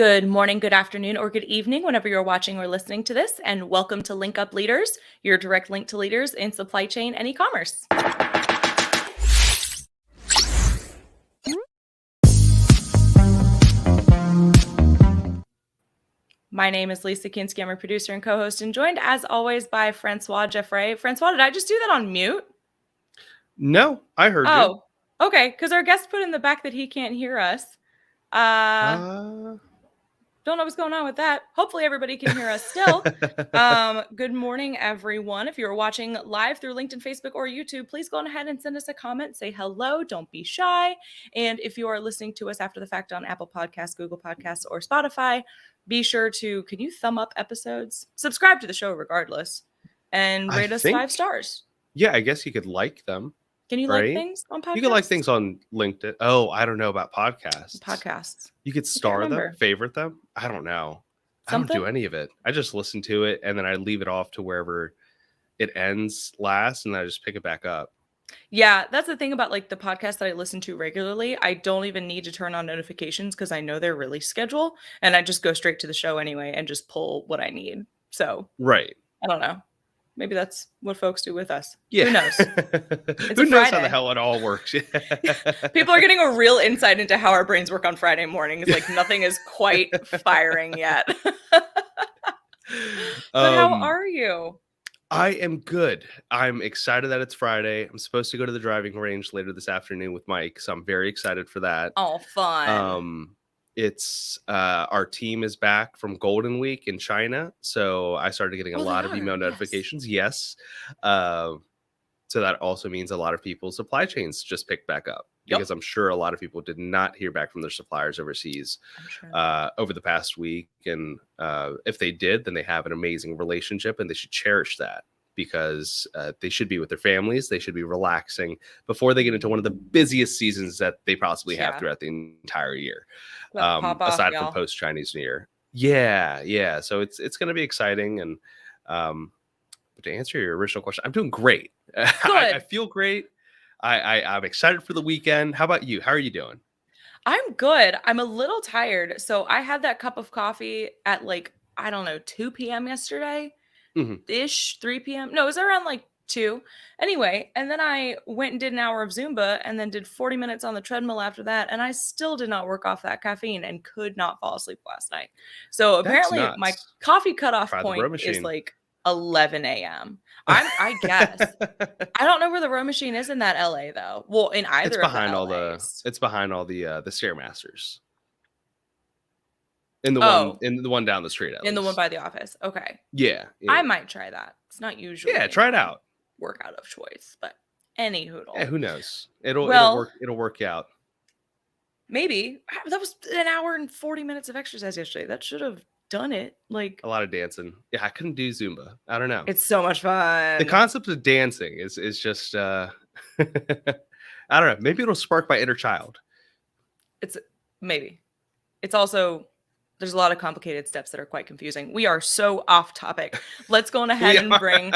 Good morning, good afternoon, or good evening, whenever you're watching or listening to this, and welcome to Link Up Leaders, your direct link to leaders in supply chain and e-commerce. My name is Lisa Kinski. I'm a producer and co-host, and joined as always by Francois Jeffrey. Francois, did I just do that on mute? No, I heard you. Oh, okay, because our guest put in the back that he can't hear us. Don't know what's going on with that. Hopefully everybody can hear us still. Good morning, everyone. If you're watching live through LinkedIn, Facebook, or YouTube, please go ahead and send us a comment. Say hello. Don't be shy. And if you are listening to us after the fact on Apple Podcasts, Google Podcasts, or Spotify, be sure to, can you thumb up episodes? Subscribe to the show regardless. And rate us 5 stars. Yeah, I guess you could like them. Can you like things on podcasts? You can like things on LinkedIn. Oh, I don't know about podcasts. You could star them, favorite them. I don't know. Something? I don't do any of it. I just listen to it and then I leave it off to wherever it ends last and I just pick it back up. Yeah, that's the thing about like the podcast that I listen to regularly. I don't even need to turn on notifications because I know their release schedule and I just go straight to the show anyway and just pull what I need. So, right. I don't know. Maybe that's what folks do with us. Yeah. Who knows? Who knows how the hell it all works? People are getting a real insight into how our brains work on Friday mornings. Like nothing is quite firing yet. But how are you? I am good. I'm excited that it's Friday. I'm supposed to go to the driving range later this afternoon with Mike, so I'm very excited for that. Oh, fun. It's our team is back from Golden Week in China, so I started getting a lot of email notifications. Yes. So that also means a lot of people's supply chains just picked back up because I'm sure a lot of people did not hear back from their suppliers overseas over the past week. And if they did, then they have an amazing relationship and they should cherish that because they should be with their families. They should be relaxing before they get into one of the busiest seasons that they possibly have throughout the entire year. Aside from post-Chinese New Year. Yeah. So it's going to be exciting. And but to answer your original question, I'm doing great. I feel great. I'm excited for the weekend. How about you? How are you doing? I'm good. I'm a little tired. So I had that cup of coffee at 2 p.m. yesterday. Ish, 3 p.m. No, it was around 2. Anyway, and then I went and did an hour of Zumba and then did 40 minutes on the treadmill after that. And I still did not work off that caffeine and could not fall asleep last night. So apparently my coffee cutoff point is 11 a.m. I guess. I don't know where the row machine is in that LA though. Well, in either it's behind all the Stairmasters. In the one down the street. In the one by the office. Okay. Yeah. I might try that. It's not usually. Yeah, try it out. Workout of choice, but any hoodle. Yeah, who knows? It'll work out. Maybe. That was an hour and 40 minutes of exercise yesterday. That should have done it. A lot of dancing. Yeah, I couldn't do Zumba. I don't know. It's so much fun. The concept of dancing is just I don't know. Maybe it'll spark my inner child. Maybe. It's also there's a lot of complicated steps that are quite confusing. We are so off topic. Let's go on ahead and bring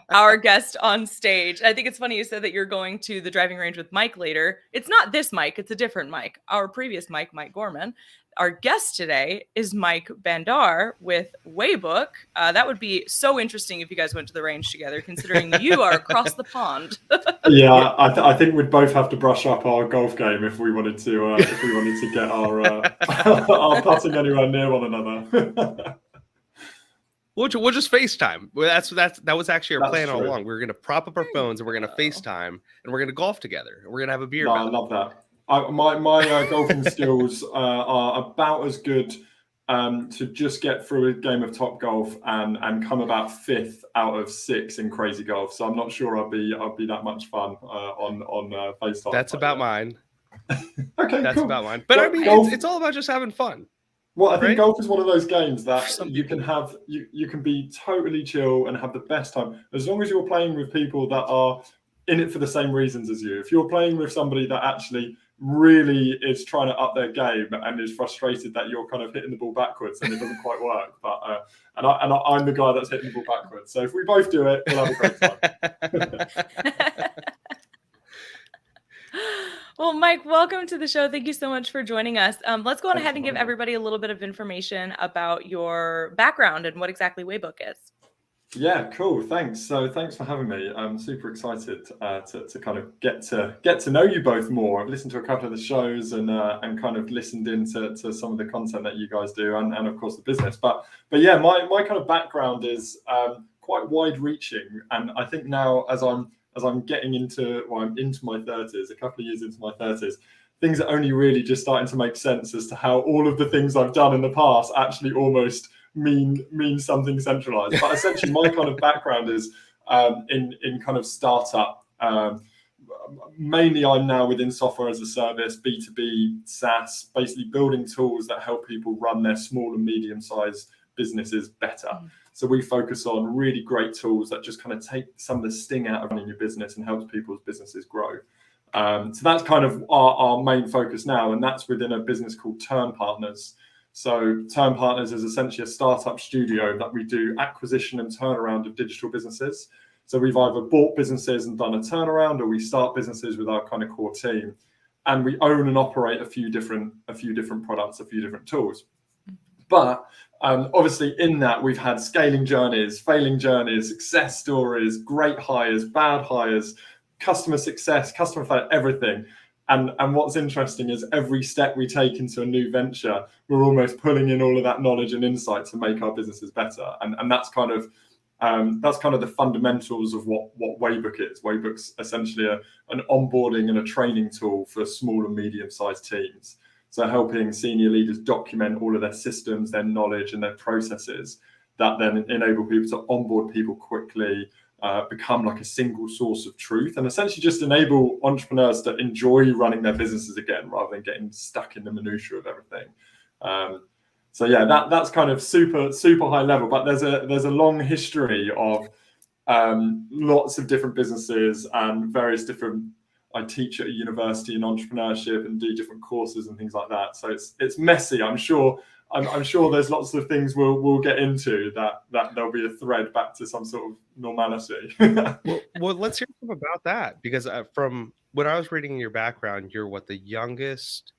our guest on stage. I think it's funny you said that you're going to the driving range with Mike later. It's not this Mike. It's a different Mike. Our previous Mike Gorman. Our guest today is Mike Bandar with Waybook. That would be so interesting if you guys went to the range together, considering you are across the pond. Yeah, I think we'd both have to brush up our golf game if we wanted to get our putting anywhere near one another. We'll just FaceTime. That was actually our plan all along. We were going to prop up our phones and we're going to FaceTime and we're going to golf together. And we're going to have a beer. I love that. My golfing skills are about as good to just get through a game of Top Golf and come about 5th out of 6 in Crazy Golf. So I'm not sure I'll be that much fun on FaceTime. That's about mine. Okay, that's cool. about mine. But I mean, it's all about just having fun. Well, I think golf is one of those games that you can have. You can be totally chill and have the best time as long as you're playing with people that are in it for the same reasons as you. If you're playing with somebody that actually really is trying to up their game and is frustrated that you're kind of hitting the ball backwards and it doesn't quite work, but I'm the guy that's hitting the ball backwards. So if we both do it, we'll have a great time. Well, Mike, welcome to the show. Thank you so much for joining us. Let's go on ahead and give me. everybody a little bit of information about your background and what exactly Waybook is. Yeah, cool. Thanks. So thanks for having me. I'm super excited to kind of get to know you both more. I've listened to a couple of the shows and kind of listened into some of the content that you guys do and of course the business. But yeah, my kind of background is quite wide reaching, and I think now as I'm getting into, well, I'm into my 30s, a couple of years into my 30s, things are only really just starting to make sense as to how all of the things I've done in the past actually almost mean something centralized. But essentially my kind of background is in kind of startup. Mainly I'm now within software as a service, B2B, SaaS, basically building tools that help people run their small and medium-sized businesses better. So we focus on really great tools that just kind of take some of the sting out of running your business and helps people's businesses grow. So that's kind of our main focus now, and that's within a business called Turn Partners. So Turn Partners is essentially a startup studio that we do acquisition and turnaround of digital businesses. So we've either bought businesses and done a turnaround, or we start businesses with our kind of core team, and we own and operate a few different products, a few different tools. But obviously in that we've had scaling journeys, failing journeys, success stories, great hires, bad hires, customer success, customer failure, everything. And what's interesting is every step we take into a new venture, we're almost pulling in all of that knowledge and insight to make our businesses better. And that's kind of the fundamentals of what Waybook is. Waybook's essentially an onboarding and a training tool for small and medium-sized teams. So helping senior leaders document all of their systems, their knowledge, and their processes that then enable people to onboard people quickly, become like a single source of truth, and essentially just enable entrepreneurs to enjoy running their businesses again rather than getting stuck in the minutiae of everything. So yeah, that's kind of super high level, but there's a long history of lots of different businesses and various different. I teach at a university in entrepreneurship and do different courses and things like that. So it's messy. I'm sure there's lots of things we'll get into that there'll be a thread back to some sort of normality. well, let's hear some about that, because from when I was reading your background, you're the youngest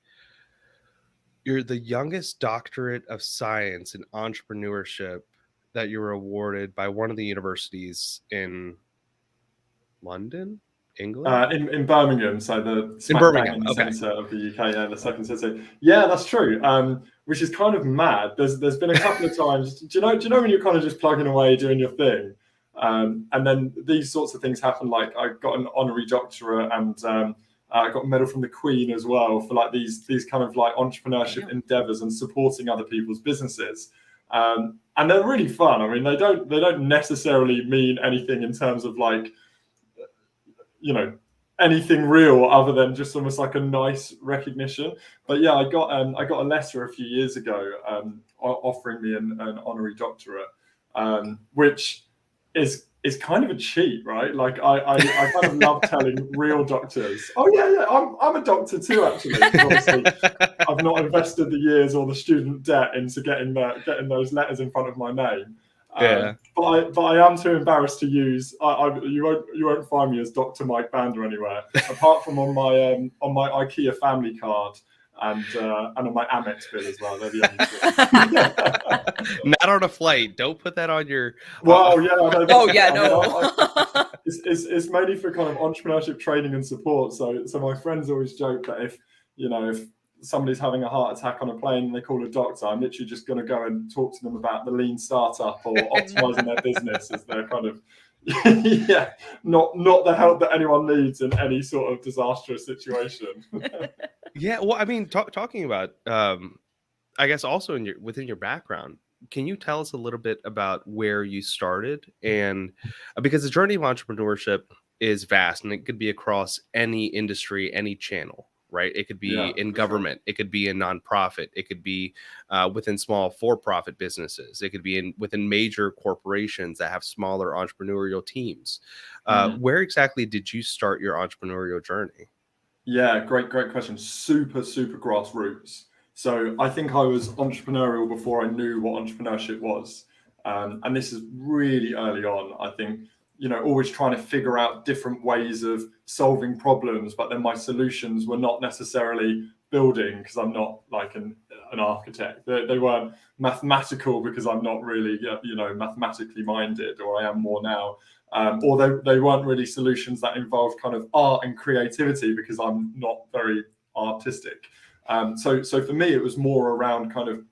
doctorate of science in entrepreneurship that you were awarded by one of the universities in London, England, in Birmingham, so in Birmingham, in the centre of the UK, yeah, the second city. Yeah, that's true. Which is kind of mad. There's been a couple of times. Do you know when you're kind of just plugging away doing your thing, and then these sorts of things happen? Like I got an honorary doctorate, and I got a medal from the Queen as well for like these kind of like entrepreneurship endeavours and supporting other people's businesses. And they're really fun. I mean, they don't necessarily mean anything in terms of like, you know, anything real other than just almost like a nice recognition. But yeah, I got a letter a few years ago offering me an honorary doctorate, which is kind of a cheat, right? Like I kind of love telling real doctors, oh yeah, I'm a doctor too, actually. Obviously, I've not invested the years or the student debt into getting those letters in front of my name. But I am too embarrassed to use. You won't find me as Dr. Mike Bandar anywhere, apart from on my IKEA family card and on my Amex bill as well. They're the only two. Not on a flight. Don't put that on your. Well, yeah. No. It's mainly for kind of entrepreneurship training and support. So my friends always joke that if somebody's having a heart attack on a plane and they call a doctor, I'm literally just going to go and talk to them about the lean startup or optimizing their business as their kind of not the help that anyone needs in any sort of disastrous situation. Yeah, well, I mean, talking about I guess also within your background, can you tell us a little bit about where you started? And because the journey of entrepreneurship is vast, and it could be across any industry, any channel. Right? It could be in government. Sure. It could be in nonprofit. It could be within small for-profit businesses. It could be within major corporations that have smaller entrepreneurial teams. Where exactly did you start your entrepreneurial journey? Yeah, great question. Super grassroots. So I think I was entrepreneurial before I knew what entrepreneurship was. And this is really early on. I think always trying to figure out different ways of solving problems, but then my solutions were not necessarily building, because I'm not like an architect. They weren't mathematical, because I'm not really mathematically minded, or I am more now. Or they weren't really solutions that involved kind of art and creativity, because I'm not very artistic. So for me, it was more around kind of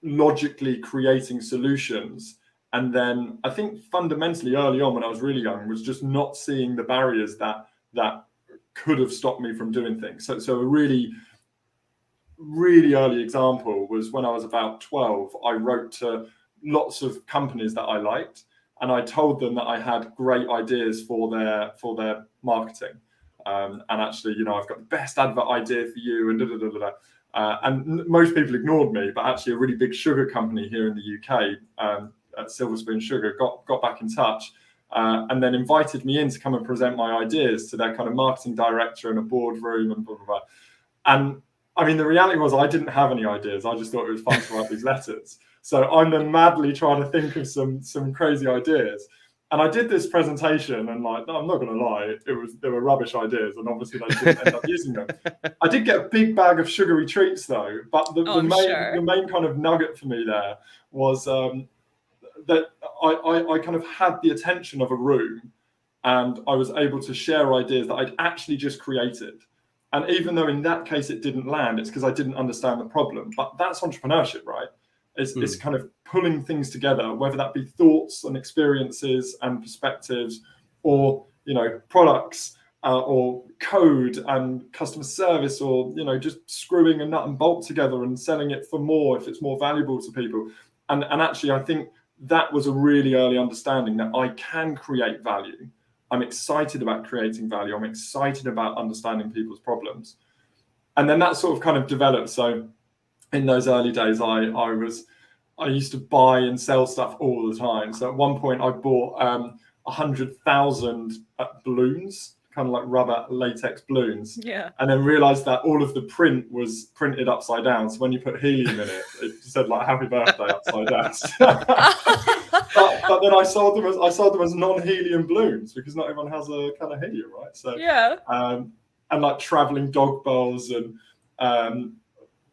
logically creating solutions. And then I think fundamentally early on, when I was really young, was just not seeing the barriers that could have stopped me from doing things. So a really, really early example was when I was about 12. I wrote to lots of companies that I liked, and I told them that I had great ideas for their marketing. And actually, I've got the best advert idea for you, and da da da da. And most people ignored me, but actually a really big sugar company here in the UK, at Silver Spoon Sugar, got back in touch, and then invited me in to come and present my ideas to their kind of marketing director in a boardroom and blah, blah, blah. And I mean, the reality was I didn't have any ideas. I just thought it was fun to write these letters. So I'm then madly trying to think of some crazy ideas. And I did this presentation, and I'm not going to lie, they were rubbish ideas, and obviously they didn't end up using them. I did get a big bag of sugary treats though, but the main kind of nugget for me there was that I kind of had the attention of a room, and I was able to share ideas that I'd actually just created. And even though in that case it didn't land, it's because I didn't understand the problem. But that's entrepreneurship, right? It's kind of pulling things together, whether that be thoughts and experiences and perspectives, or products, or code and customer service, or just screwing a nut and bolt together and selling it for more if it's more valuable to people. And actually, I think that was a really early understanding that I can create value. I'm excited about creating value. I'm excited about understanding people's problems. And then that sort of kind of developed. So in those early days, I used to buy and sell stuff all the time. So at one point I bought 100,000 balloons, kind of like rubber latex balloons. Yeah. And then realized that all of the print was printed upside down. So when you put helium in it, it said like "Happy Birthday" upside down. but then I sold them as non-helium balloons, because not everyone has a kind of helium, right? So yeah. And like traveling dog bowls and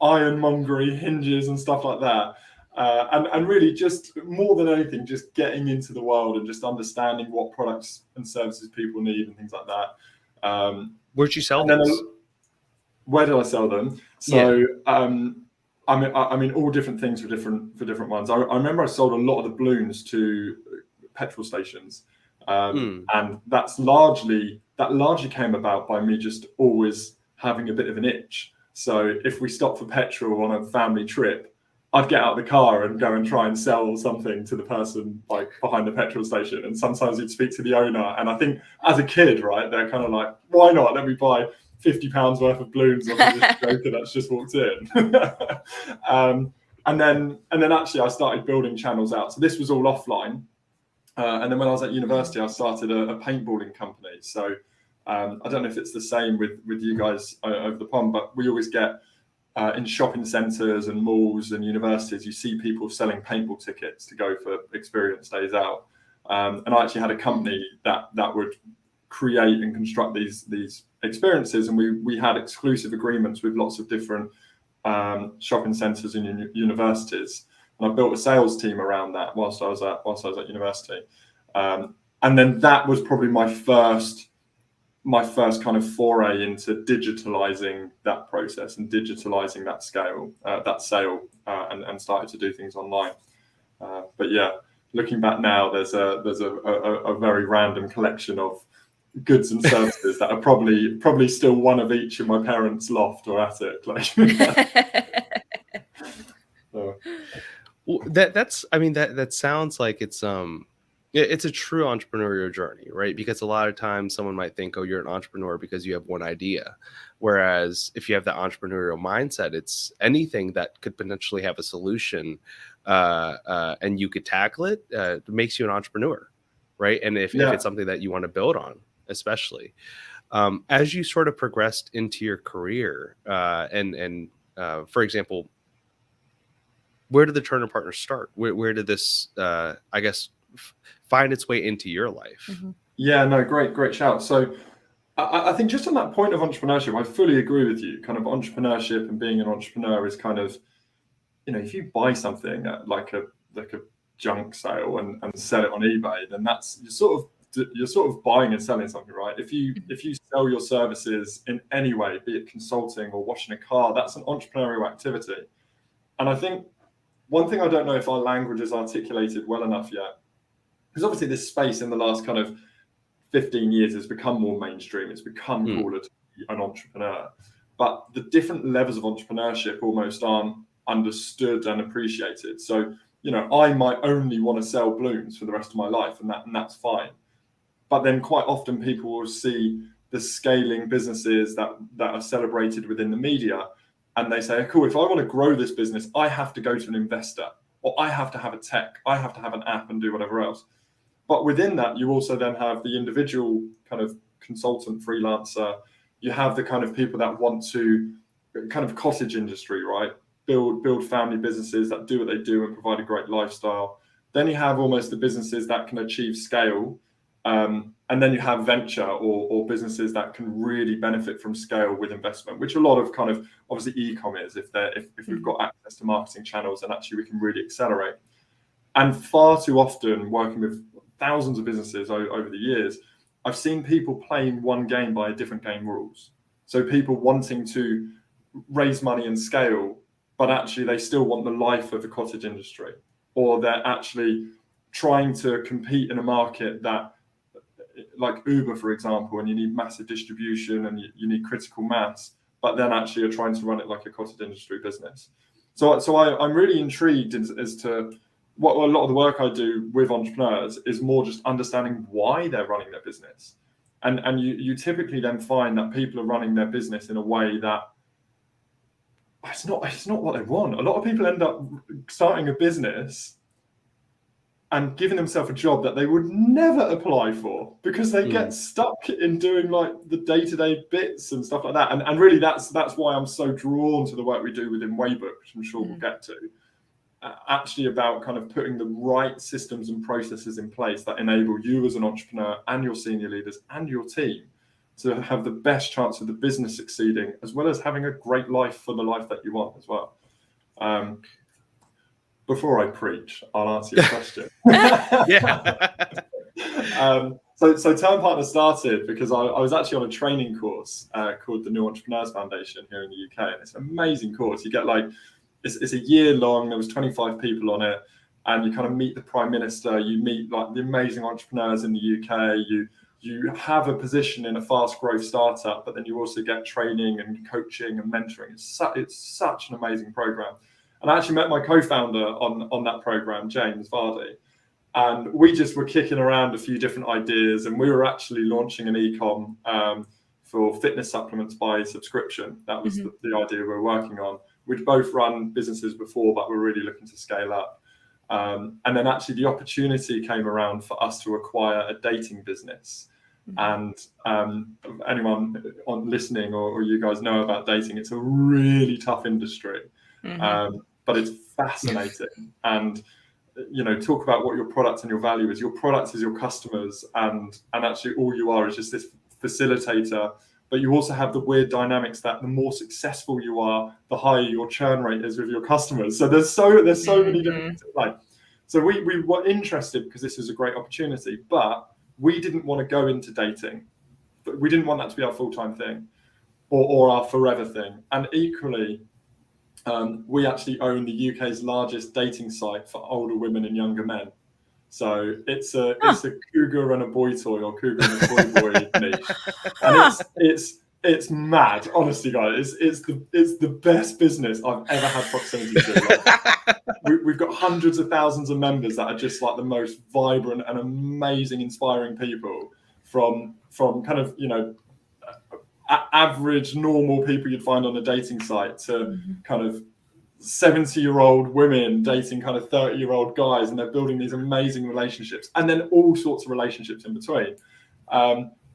ironmongery hinges and stuff like that. And really, just more than anything, just getting into the world and just understanding what products and services people need and things like that. Where'd you sell them? Where did I sell them? So, I mean, all different things for different ones. I remember I sold a lot of the balloons to petrol stations, and that largely came about by me just always having a bit of an itch. So if we stopped for petrol on a family trip, I'd get out of the car and go and try and sell something to the person like behind the petrol station. And sometimes you'd speak to the owner. And I think as a kid, right, they're kind of like, why not? Let me buy £50 worth of balloons off of this joker that's just walked in. And then actually I started building channels out. So this was all offline. And then when I was at university, I started a paintballing company. So I don't know if it's the same with you guys over the pond, but we always get in shopping centres and malls and universities, you see people selling paintball tickets to go for experience days out. And I actually had a company that would create and construct these experiences, and we had exclusive agreements with lots of different shopping centres and universities. And I built a sales team around that whilst I was at university. And then that was probably my first kind of foray into digitalizing that process and digitalizing that sale, and started to do things online. But yeah, looking back now, there's a very random collection of goods and services that are probably still one of each in my parents' loft or attic. Like, well, that sounds like it's a true entrepreneurial journey, right? Because a lot of times someone might think, oh, you're an entrepreneur because you have one idea. Whereas if you have the entrepreneurial mindset, it's anything that could potentially have a solution and you could tackle it, makes you an entrepreneur, right? And if it's something that you want to build on, especially. As you sort of progressed into your career and for example, where did the Turner Partners start? Where did this, find its way into your life. Yeah, no, great shout. So I think just on that point of entrepreneurship, I fully agree with you. Kind of entrepreneurship and being an entrepreneur is kind of, if you buy something at like a junk sale and sell it on eBay, then you're sort of buying and selling something, right? If you sell your services in any way, be it consulting or washing a car, that's an entrepreneurial activity. And I think one thing I don't know if our language is articulated well enough yet, because obviously this space in the last kind of 15 years has become more mainstream. It's become cooler to be an entrepreneur. But the different levels of entrepreneurship almost aren't understood and appreciated. So, I might only want to sell balloons for the rest of my life, and that's fine. But then quite often people will see the scaling businesses that are celebrated within the media, and they say, cool, if I want to grow this business, I have to go to an investor, or I have to have a tech, I have to have an app and do whatever else. But within that, you also then have the individual kind of consultant freelancer. You have the kind of people that want to kind of cottage industry, right? Build family businesses that do what they do and provide a great lifestyle. Then you have almost the businesses that can achieve scale. And then you have venture or businesses that can really benefit from scale with investment, which a lot of kind of obviously e-commerce, if we've got access to marketing channels, and actually we can really accelerate. And far too often, working with thousands of businesses over the years, I've seen people playing one game by a different game rules. So people wanting to raise money and scale, but actually they still want the life of the cottage industry, or they're actually trying to compete in a market that, like Uber, for example, and you need massive distribution and you need critical mass, but then actually you're trying to run it like a cottage industry business. So I'm really intrigued as to what a lot of the work I do with entrepreneurs is more just understanding why they're running their business. And you typically then find that people are running their business in a way that it's not what they want. A lot of people end up starting a business and giving themselves a job that they would never apply for, because they get stuck in doing like the day-to-day bits and stuff like that. And really that's why I'm so drawn to the work we do within Waybook, which I'm sure we'll get to. Actually about kind of putting the right systems and processes in place that enable you as an entrepreneur and your senior leaders and your team to have the best chance of the business succeeding, as well as having a great life for the life that you want as well. Before I preach, I'll answer your question. So Turn Partner started because I was actually on a training course called the New Entrepreneurs Foundation here in the UK. And it's an amazing course. You get it's a year long. There was 25 people on it, and you kind of meet the Prime Minister. You meet like the amazing entrepreneurs in the UK. You have a position in a fast growth startup, but then you also get training and coaching and mentoring. It's such an amazing program. And I actually met my co-founder on that program, James Vardy, and we just were kicking around a few different ideas, and we were actually launching an e-com for fitness supplements by subscription. That was the idea we were working on. We'd both run businesses before, but we're really looking to scale up. And then actually the opportunity came around for us to acquire a dating business. And anyone listening or you guys know about dating, it's a really tough industry. But it's fascinating. And talk about what your product and your value is. Your product is your customers, and actually all you are is just this facilitator. But you also have the weird dynamics that the more successful you are, the higher your churn rate is with your customers. So there's so many different things. Like, so we were interested because this is a great opportunity, but we didn't want to go into dating. But we didn't want that to be our full-time thing or our forever thing. And equally, we actually own the UK's largest dating site for older women and younger men. So it's a cougar and a boy toy, or cougar and a boy niche. And it's mad, honestly, guys. It's the best business I've ever had proximity to. We've got hundreds of thousands of members that are just like the most vibrant and amazing, inspiring people from kind of average, normal people you'd find on a dating site to kind of 70-year-old women dating kind of 30-year-old guys, and they're building these amazing relationships, and then all sorts of relationships in between.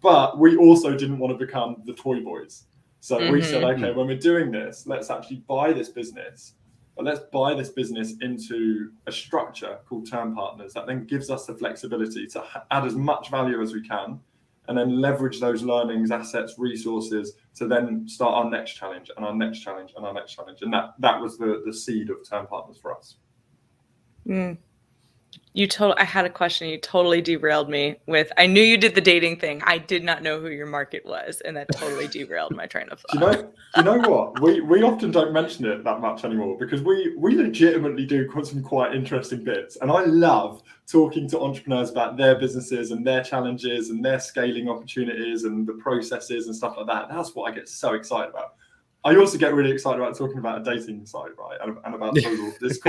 But we also didn't want to become the toy boys. So we said, okay, when we're doing this, let's actually buy this business but let's buy this business into a structure called term partners that then gives us the flexibility to add as much value as we can, and then leverage those learnings, assets, resources to then start our next challenge and our next challenge and our next challenge. And that was the seed of term partners for us. I had a question. You totally derailed me with, I knew you did the dating thing. I did not know who your market was. And that totally derailed my train of thought. Do you know what? We often don't mention it that much anymore because we legitimately do some quite interesting bits. And I love talking to entrepreneurs about their businesses and their challenges and their scaling opportunities and the processes and stuff like that. That's what I get so excited about. I also get really excited about talking about a dating site, right? And about it's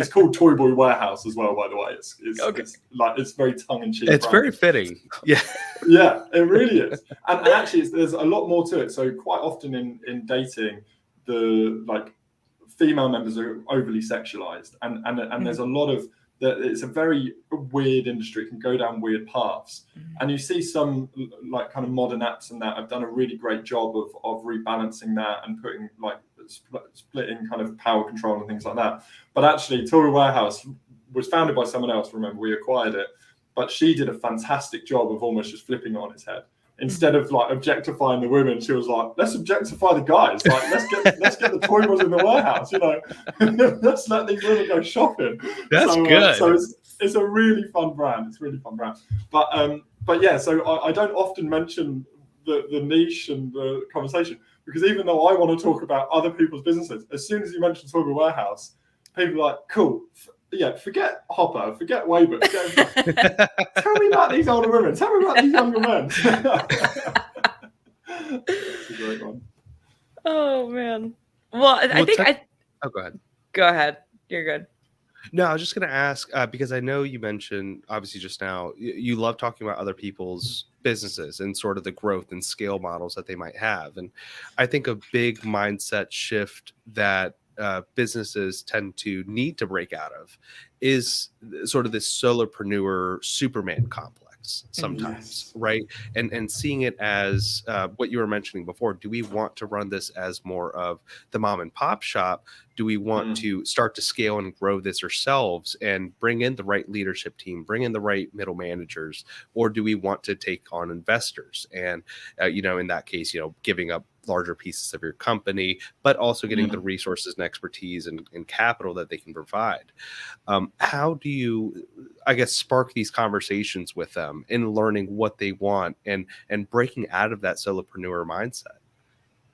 called Toy Boy Warehouse as well, by the way. It's very tongue in cheek. It's very fitting. Yeah. Yeah, it really is. And actually there's a lot more to it. So quite often in dating, the female members are overly sexualized, and there's a lot of it's a very weird industry. It can go down weird paths, and you see some kind of modern apps and that have done a really great job of rebalancing that and putting splitting kind of power control and things like that. But actually, Toy Warehouse was founded by someone else. Remember, we acquired it, but she did a fantastic job of almost just flipping it on its head. Instead of objectifying the women, she was like, let's objectify the guys. Let's get the toy boys in the warehouse, let's let these women go shopping. That's good. So it's a really fun brand. It's a really fun brand. But yeah, so I don't often mention the niche and the conversation, because even though I want to talk about other people's businesses, as soon as you mention Toy Boy Warehouse, people are like, cool. Yeah, forget Hopper, forget Waybook. Tell me about these older women. Tell me about these younger men. It's a great one. Oh man. Well, go ahead. Go ahead. You're good. No, I was just going to ask because I know you mentioned obviously just now you love talking about other people's businesses and sort of the growth and scale models that they might have, and I think a big mindset shift that businesses tend to need to break out of is sort of this solopreneur Superman complex sometimes, right? And seeing it as what you were mentioning before. Do we want to run this as more of the mom and pop shop? Do we want to start to scale and grow this ourselves and bring in the right leadership team, bring in the right middle managers, or do we want to take on investors? And, in that case, giving up larger pieces of your company, but also getting the resources and expertise and capital that they can provide. How do you, spark these conversations with them in learning what they want and breaking out of that solopreneur mindset?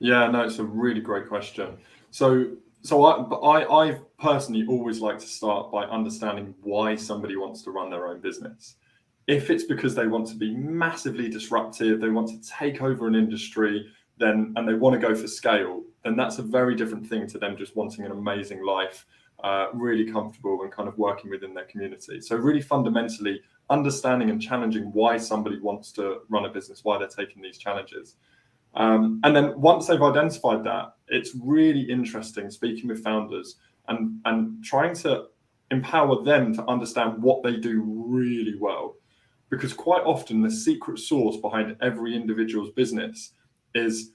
Yeah, no, it's a really great question. So I personally always like to start by understanding why somebody wants to run their own business. If it's because they want to be massively disruptive, they want to take over an industry, and they want to go for scale, then that's a very different thing to them just wanting an amazing life, really comfortable and kind of working within their community. So really fundamentally understanding and challenging why somebody wants to run a business, why they're taking these challenges. And then once they've identified that, it's really interesting speaking with founders and trying to empower them to understand what they do really well. Because quite often the secret sauce behind every individual's business is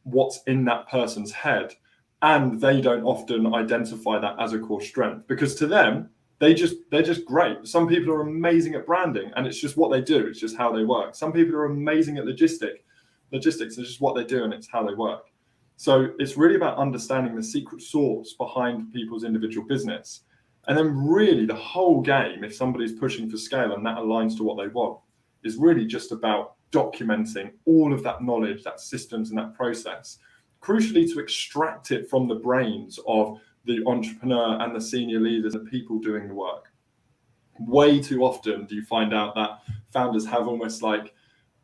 what's in that person's head, and they don't often identify that as a core strength, because to them they're just great. Some people are amazing at branding and it's just what they do, it's just how they work. Some people are amazing at logistics, it's just what they do and it's how they work. So it's really about understanding the secret sauce behind people's individual business, and then really the whole game, if somebody's pushing for scale and that aligns to what they want, is really just about documenting all of that knowledge, that systems and that process, crucially to extract it from the brains of the entrepreneur and the senior leaders and the people doing the work. Way too often do you find out that founders have almost like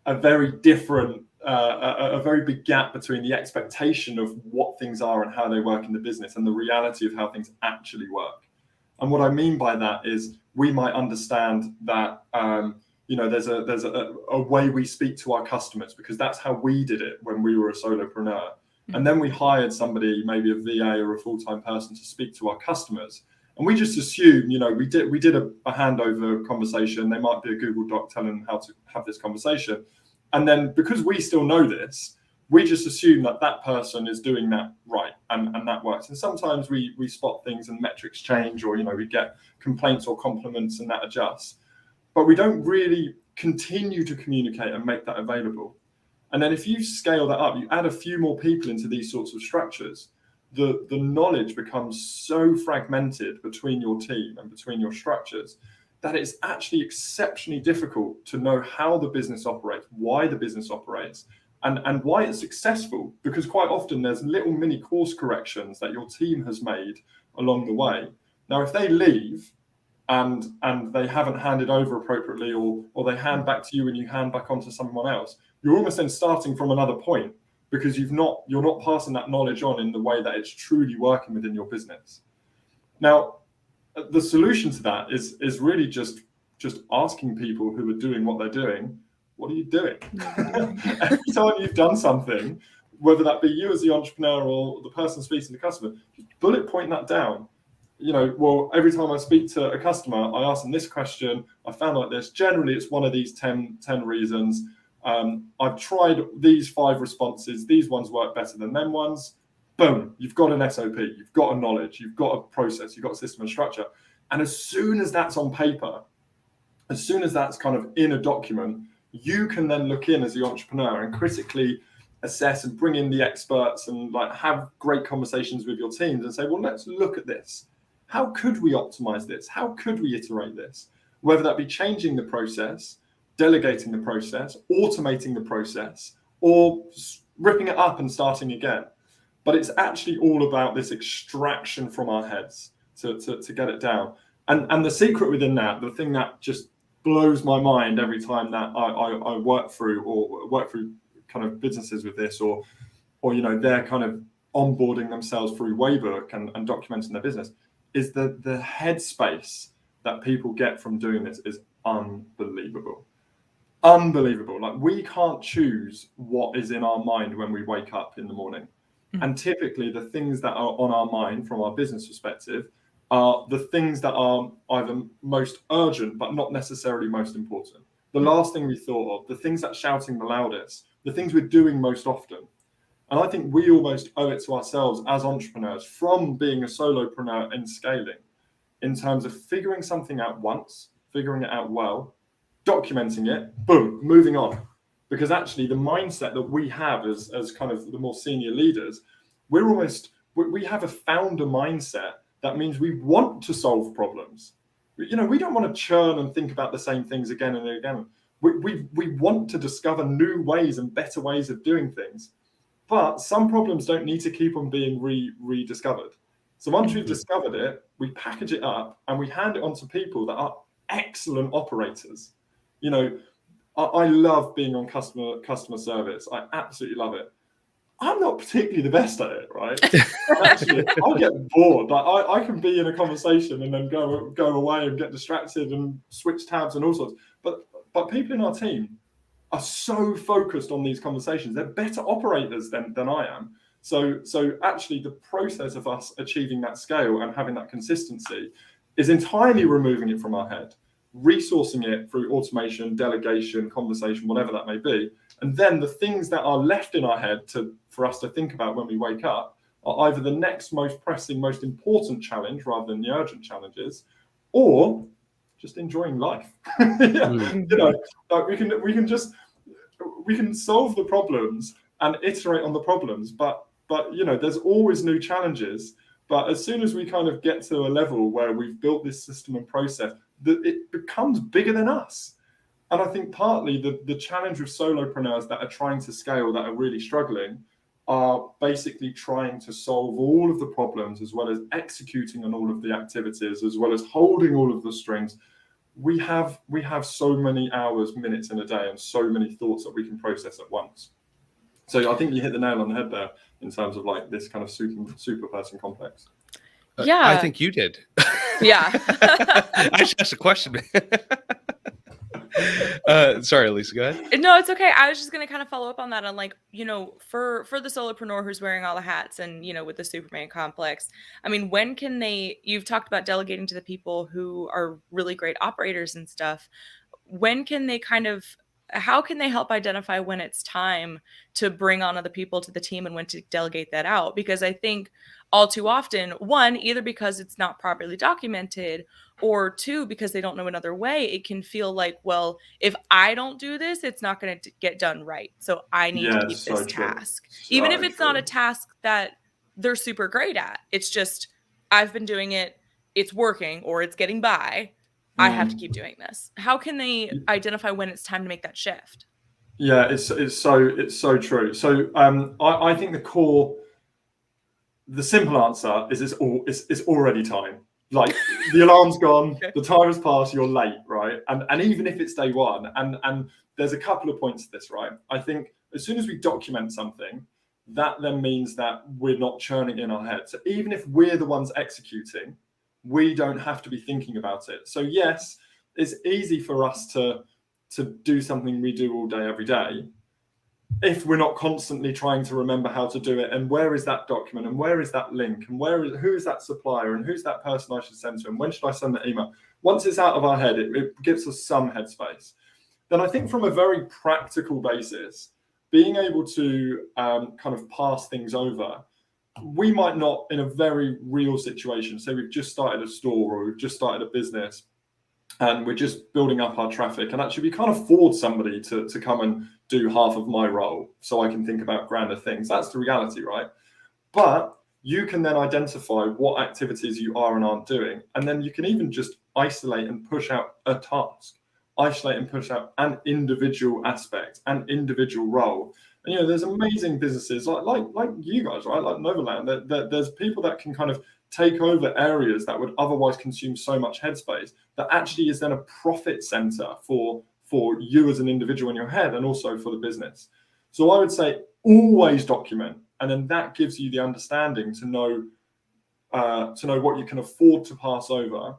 a very different, a very big gap between the expectation of what things are and how they work in the business and the reality of how things actually work. And what I mean by that is we might understand that there's a way we speak to our customers because that's how we did it when we were a solopreneur. And then we hired somebody, maybe a VA or a full-time person, to speak to our customers. And we just assume, we did a handover conversation. There might be a Google Doc telling them how to have this conversation. And then because we still know this, we just assume that that person is doing that right, and that works. And sometimes we spot things and metrics change, or we get complaints or compliments and that adjusts, but we don't really continue to communicate and make that available. And then if you scale that up, you add a few more people into these sorts of structures, the knowledge becomes so fragmented between your team and between your structures that it's actually exceptionally difficult to know how the business operates, why the business operates, and why it's successful, because quite often there's little mini course corrections that your team has made along the way. Now, if they leave and they haven't handed over appropriately, or they hand back to you and you hand back on to someone else, you're almost then starting from another point, because you're not passing that knowledge on in the way that it's truly working within your business. Now, the solution to that is really just asking people who are doing what they're doing, what are you doing? Every time you've done something, whether that be you as the entrepreneur or the person speaking to the customer, just bullet point that down. Well, every time I speak to a customer, I ask them this question. I found like this. Generally, it's one of these 10 reasons. I've tried these 5 responses. These ones work better than them ones. Boom, you've got an SOP, you've got a knowledge, you've got a process, you've got a system and structure. And as soon as that's on paper, as soon as that's kind of in a document, you can then look in as the entrepreneur and critically assess and bring in the experts and have great conversations with your teams and say, well, let's look at this. How could we optimize this? How could we iterate this? Whether that be changing the process, delegating the process, automating the process, or ripping it up and starting again. But it's actually all about this extraction from our heads to get it down. And the secret within that, the thing that just blows my mind every time that I work through kind of businesses with this, or they're kind of onboarding themselves through Waybook and documenting their business, is the headspace that people get from doing this is unbelievable. Like, we can't choose what is in our mind when we wake up in the morning. And typically the things that are on our mind from our business perspective are the things that are either most urgent, but not necessarily most important. The last thing we thought of, the things that are shouting the loudest, the things we're doing most often. And I think we almost owe it to ourselves as entrepreneurs, from being a solopreneur and scaling, in terms of figuring something out once, figuring it out well, documenting it, boom, moving on. Because actually the mindset that we have as kind of the more senior leaders, we have a founder mindset. That means we want to solve problems. We don't want to churn and think about the same things again and again. We want to discover new ways and better ways of doing things. But some problems don't need to keep on being rediscovered. So once we've discovered it, we package it up and we hand it on to people that are excellent operators. I love being on customer service. I absolutely love it. I'm not particularly the best at it, right? Actually, I'll get bored. I can be in a conversation and then go away and get distracted and switch tabs and all sorts. But people in our team are so focused on these conversations. They're better operators than I am. So actually the process of us achieving that scale and having that consistency is entirely removing it from our head, resourcing it through automation, delegation, conversation, whatever that may be. And then the things that are left in our head for us to think about when we wake up are either the next most pressing, most important challenge rather than the urgent challenges, or just enjoying life. We can solve the problems and iterate on the problems, but there's always new challenges. But as soon as we kind of get to a level where we've built this system and process, it becomes bigger than us. And I think partly the challenge with solopreneurs that are trying to scale, that are really struggling, are basically trying to solve all of the problems, as well as executing on all of the activities, as well as holding all of the strings. We have so many hours, minutes in a day, and so many thoughts that we can process at once. So I think you hit the nail on the head there in terms of like this kind of super person complex. Yeah, I think you did. Yeah. I just asked a question. Sorry, Lisa, go ahead. No, it's okay. I was just going to kind of follow up on that, on like, for the solopreneur who's wearing all the hats and, with the Superman complex. I mean, when can you've talked about delegating to the people who are really great operators and stuff. When can they kind of how can they help identify when it's time to bring on other people to the team and when to delegate that out? Because I think all too often, one, either because it's not properly documented, or two, because they don't know another way, it can feel like, well, if I don't do this, it's not going to get done right. So I need to keep this task. Even if it's not a task that they're super great at. It's just, I've been doing it, it's working, or it's getting by. I have to keep doing this. How can they identify when it's time to make that shift? Yeah, it's so true. So I think the simple answer is it's already time. Like the alarm's gone, the time has passed, you're late, right? And even if it's day one, and there's a couple of points to this, right? I think as soon as we document something, that then means that we're not churning in our head. So even if we're the ones executing, we don't have to be thinking about it. So yes, it's easy for us to do something we do all day, every day, if we're not constantly trying to remember how to do it, and where is that document, and where is that link, and who is that supplier, and who's that person I should send to, and when should I send that email? Once it's out of our head, it gives us some headspace. Then I think from a very practical basis, being able to kind of pass things over, we might not, in a very real situation, say we've just started a store or we've just started a business and we're just building up our traffic, and actually we can't afford somebody to come and do half of my role so I can think about grander things. That's the reality, right? But you can then identify what activities you are and aren't doing, and then you can even just isolate and push out a task, isolate and push out an individual aspect, an individual role. And, you know, there's amazing businesses like you guys, right? Like Noviland, there's people that can kind of take over areas that would otherwise consume so much headspace, that actually is then a profit center for you as an individual in your head, and also for the business. So I would say always document, and then that gives you the understanding to know what you can afford to pass over.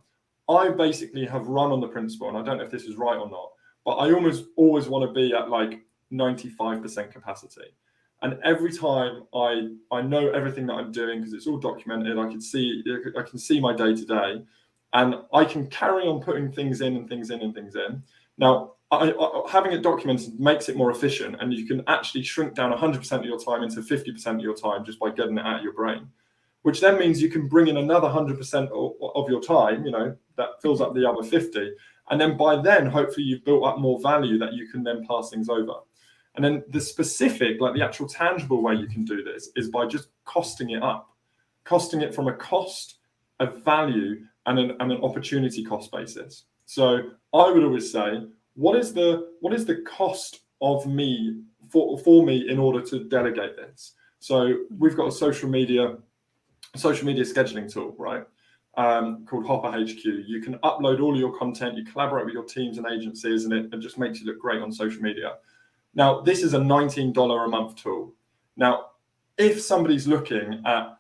I basically have run on the principle, and I don't know if this is right or not, but I always want to be at like 95% capacity. And every time I know everything that I'm doing, because it's all documented, I can see my day to day, and I can carry on putting things in and things in and things in. Now, having it documented makes it more efficient, and you can actually shrink down 100% of your time into 50% of your time just by getting it out of your brain, which then means you can bring in another 100% of your time, you know, that fills up the other 50. And then by then, hopefully you've built up more value that you can then pass things over. And then the specific, like the actual tangible way you can do this is by just costing it up, costing it from a cost, a value, and an opportunity cost basis. So I would always say, what is the cost of me for me in order to delegate this? So we've got a social media scheduling tool, right? Called Hopper HQ. You can upload all of your content, you collaborate with your teams and agencies, and it just makes you look great on social media. Now, this is a $19 a month tool. Now, if somebody's looking at,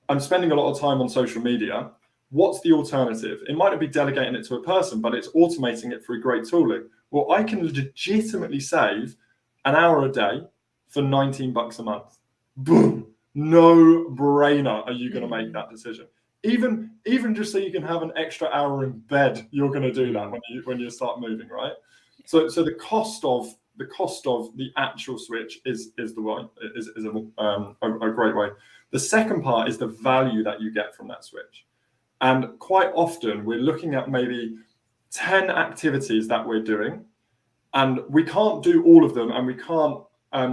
I'm spending a lot of time on social media, what's the alternative? It might not be delegating it to a person, but it's automating it through great tooling. Well, I can legitimately save an hour a day for $19 a month. Boom. No brainer are you going to make that decision. Even just so you can have an extra hour in bed, you're going to do that when you start moving, right? So the cost of the actual switch is a great way. The second part is the value that you get from that switch. And quite often we're looking at maybe 10 activities that we're doing, and we can't do all of them, and we can't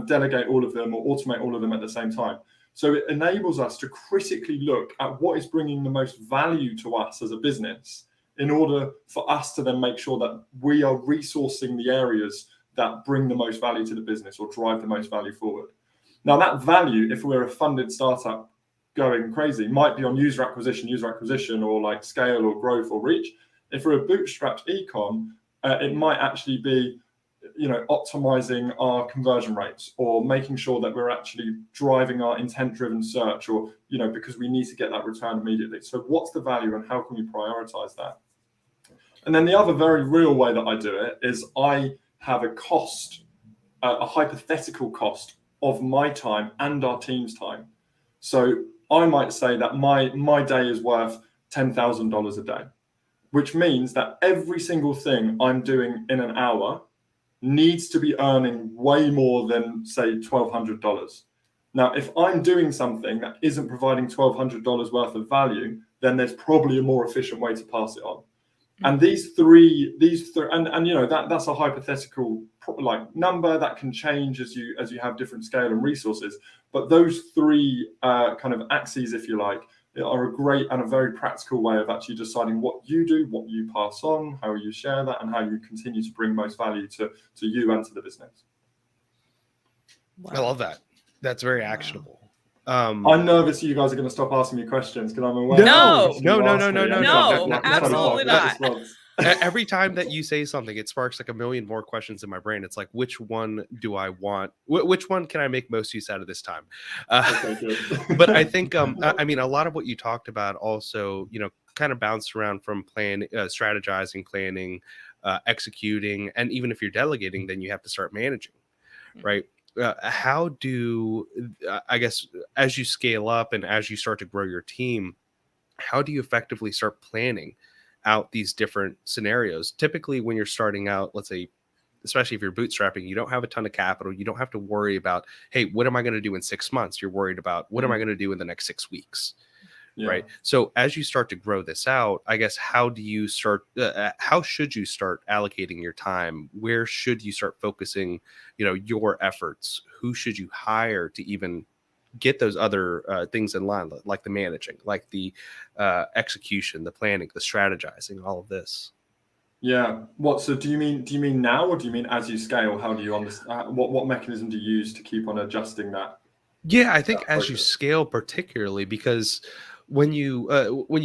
delegate all of them or automate all of them at the same time. So it enables us to critically look at what is bringing the most value to us as a business, in order for us to then make sure that we are resourcing the areas that bring the most value to the business or drive the most value forward. Now, that value, if we're a funded startup going crazy, might be on user acquisition, or like scale or growth or reach. If we're a bootstrapped ecom, it might actually be, you know, optimizing our conversion rates, or making sure that we're actually driving our intent-driven search, or, you know, because we need to get that return immediately. So what's the value, and how can we prioritize that? And then the other very real way that I do it is I have a cost, a hypothetical cost of my time and our team's time. So I might say that my day is worth $10,000 a day, which means that every single thing I'm doing in an hour needs to be earning way more than, say, $1,200. Now, if I'm doing something that isn't providing $1,200 worth of value, then there's probably a more efficient way to pass it on. And these three, and you know, that's a hypothetical like number that can change as you have different scale and resources. But those three kind of axes, if you like, are a great and a very practical way of actually deciding what you do, what you pass on, how you share that, and how you continue to bring most value to you and to the business. Wow. I love that. That's very actionable. I'm nervous you guys are going to stop asking me questions because I'm aware. No, absolutely not. Every time that you say something, it sparks like a million more questions in my brain. It's like, which one do I want? Which one can I make most use out of this time? But I think, I mean, a lot of what you talked about also, you know, kind of bounced around from strategizing, planning, executing, and even if you're delegating, then you have to start managing, right? How do, I guess, as you scale up and as you start to grow your team, how do you effectively start planning out these different scenarios? Typically, when you're starting out, let's say, especially if you're bootstrapping, you don't have a ton of capital. You don't have to worry about, hey, what am I going to do in 6 months? You're worried about what am I going to do in the next 6 weeks? Yeah. Right. So as you start to grow this out, I guess, how do you start? How should you start allocating your time? Where should you start focusing, you know, your efforts? Who should you hire to even get those other things in line, like the managing, like the execution, the planning, the strategizing, all of this? Yeah. What? So do you mean now, or do you mean as you scale? How do you understand? What mechanism do you use to keep on adjusting that? Yeah, I think as you scale, particularly because when you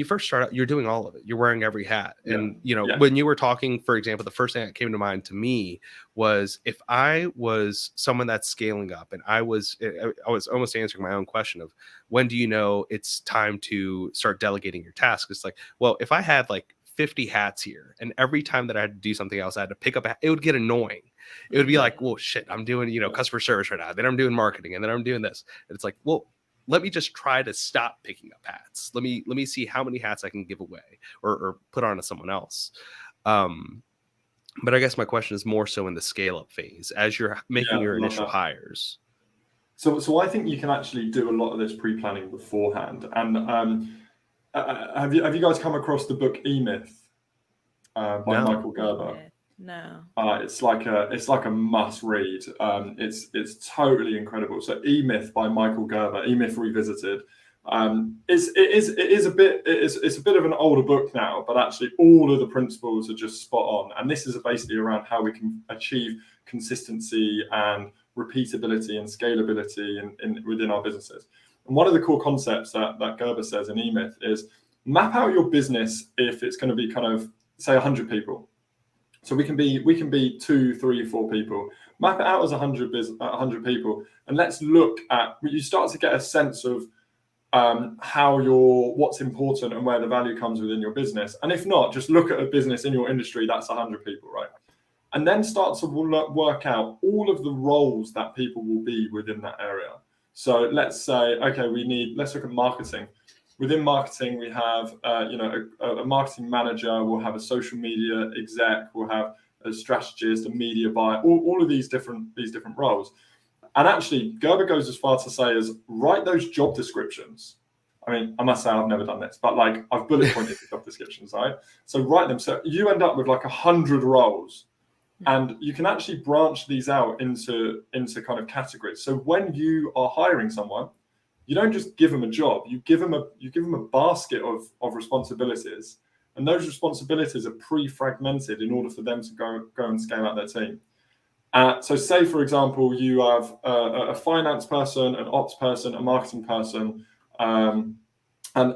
first start out, you're doing all of it. You're wearing every hat. And, you know, when you were talking, for example, the first thing that came to mind to me was if I was someone that's scaling up, and I was almost answering my own question of when do you know it's time to start delegating your tasks? It's like, well, if I had like 50 hats here and every time that I had to do something else, I had to pick up it would get annoying. It would be like, well, shit, I'm doing, you know, customer service right now. Then I'm doing marketing, and then I'm doing this. And it's like, well, let me just try to stop picking up hats. Let me see how many hats I can give away or put on to someone else. But I guess my question is more so in the scale up phase as you're making your initial hires. So I think you can actually do a lot of this pre-planning beforehand. And have you guys come across the book EMyth by Michael Gerber? No. It's like a must read. It's totally incredible. So EMyth by Michael Gerber, EMyth Revisited. It's a bit of an older book now, but actually all of the principles are just spot on. And this is basically around how we can achieve consistency and repeatability and scalability within our businesses. And one of the core concepts that Gerber says in EMyth is map out your business if it's going to be kind of, say, 100 people. So we can be 2, 3, 4 people. Map it out as 100 people, and let's look at. You start to get a sense of what's important and where the value comes within your business. And if not, just look at a business in your industry that's 100 people, right? And then start to work out all of the roles that people will be within that area. So let's say, okay, let's look at marketing. Within marketing, we have a marketing manager, we'll have a social media exec, we'll have a strategist, a media buyer, all of these different roles. And actually, Gerber goes as far to say as write those job descriptions. I mean, I must say I've never done this, but like I've bullet pointed the job descriptions, right? So write them. So you end up with like 100 roles, and you can actually branch these out into kind of categories. So when you are hiring someone, you don't just give them a job. You give them a basket of responsibilities, and those responsibilities are pre-fragmented in order for them to go and scale out their team. So say, for example, you have a finance person, an ops person, a marketing person, and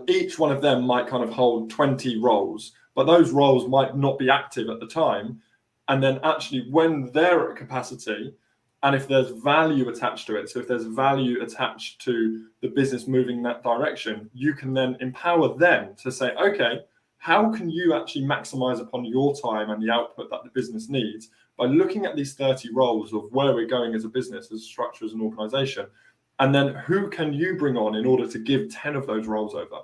each one of them might kind of hold 20 roles, but those roles might not be active at the time. And then actually when they're at capacity, and if there's value attached to it, so if there's value attached to the business moving in that direction, you can then empower them to say, okay, how can you actually maximize upon your time and the output that the business needs by looking at these 30 roles of where we're going as a business, as a structure, as an organization, and then who can you bring on in order to give 10 of those roles over?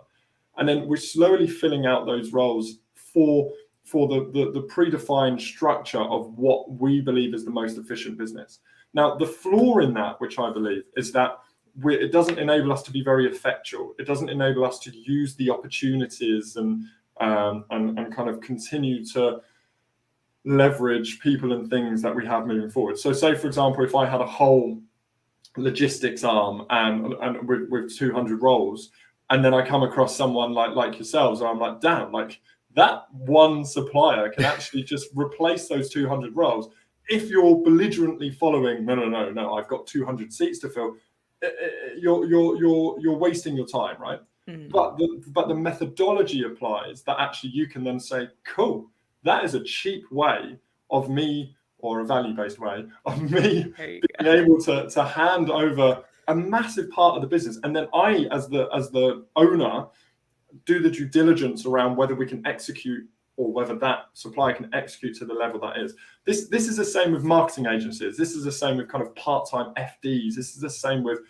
And then we're slowly filling out those roles for for the predefined structure of what we believe is the most efficient business. Now, the flaw in that, which I believe, is that it doesn't enable us to be very effectual. It doesn't enable us to use the opportunities and kind of continue to leverage people and things that we have moving forward. So say, for example, if I had a whole logistics arm and with 200 roles, and then I come across someone like yourselves, and I'm like, damn, like that one supplier can actually just replace those 200 roles. If you're belligerently following, no, I've got 200 seats to fill, you're wasting your time, right? But the methodology applies that actually you can then say, cool, that is a cheap way of me, or a value-based way of me being able to hand over a massive part of the business, and then I, as the owner, do the due diligence around whether we can execute, or whether that supplier can execute to the level that is. This is the same with marketing agencies. This is the same with kind of part-time FDs. This is the same with,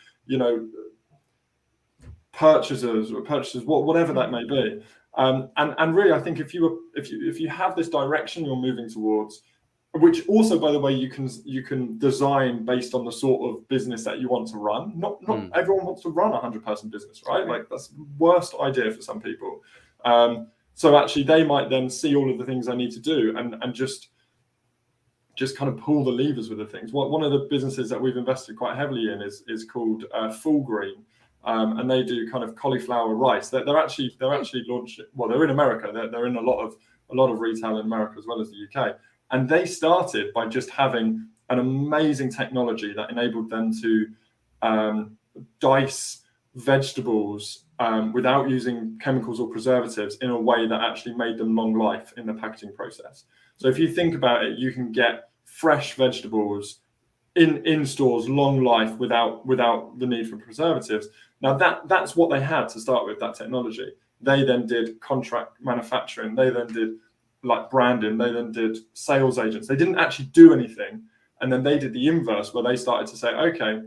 purchasers, whatever that may be. And really, I think if you have this direction you're moving towards, which also, by the way, you can design based on the sort of business that you want to run. Not everyone wants to run a 100-person business, right? Like that's the worst idea for some people. So actually, they might then see all of the things they need to do and just kind of pull the levers with the things. One of the businesses that we've invested quite heavily in is called Full Green, and they do kind of cauliflower rice. They're actually launched. Well, they're in America. They're in a lot of retail in America as well as the UK. And they started by just having an amazing technology that enabled them to dice vegetables without using chemicals or preservatives in a way that actually made them long life in the packaging process. So if you think about it, you can get fresh vegetables in stores, long life without the need for preservatives. Now that's what they had to start with, that technology. They then did contract manufacturing. They then did like branding. They then did sales agents. They didn't actually do anything. And then they did the inverse, where they started to say, okay,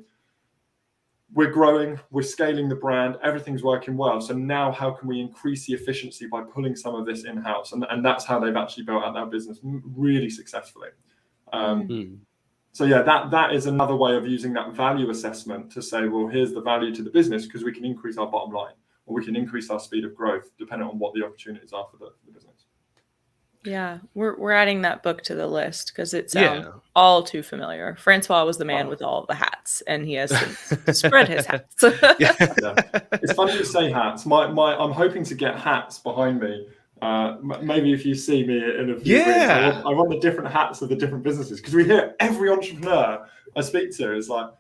we're growing, we're scaling the brand, everything's working well. So now how can we increase the efficiency by pulling some of this in-house? And that's how they've actually built out their business really successfully. So yeah, that is another way of using that value assessment to say, well, here's the value to the business because we can increase our bottom line, or we can increase our speed of growth depending on what the opportunities are for the business. Yeah, we're adding that book to the list because it sounds all too familiar. Francois was the man with all the hats, and he has spread his hats. Yeah. It's funny you say hats. I'm hoping to get hats behind me. Maybe if you see me in a few weeks, I want the different hats of the different businesses, because we hear every entrepreneur I speak to is like,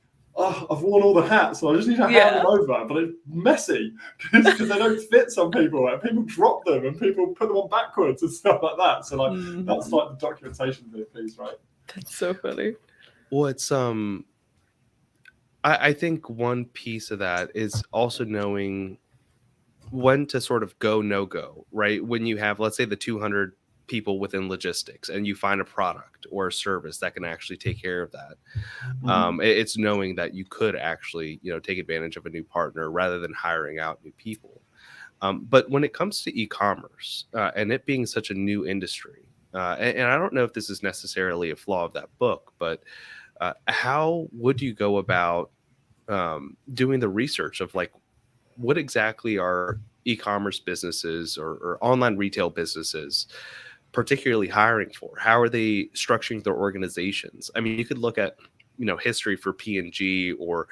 oh, I've worn all the hats, so I just need to hand them over. But it's messy because they don't fit some people. And people drop them and people put them on backwards and stuff like that. So that's like the documentation piece, right? That's so funny. Well, it's I think one piece of that is also knowing when to sort of go, no go, right? When you have, let's say, the 200 people within logistics and you find a product or a service that can actually take care of that. It's knowing that you could actually, take advantage of a new partner rather than hiring out new people. But when it comes to e-commerce and it being such a new industry, and I don't know if this is necessarily a flaw of that book, but how would you go about doing the research of like, what exactly are e-commerce businesses or online retail businesses particularly hiring for? How are they structuring their organizations? I mean, you could look at, history for P&G or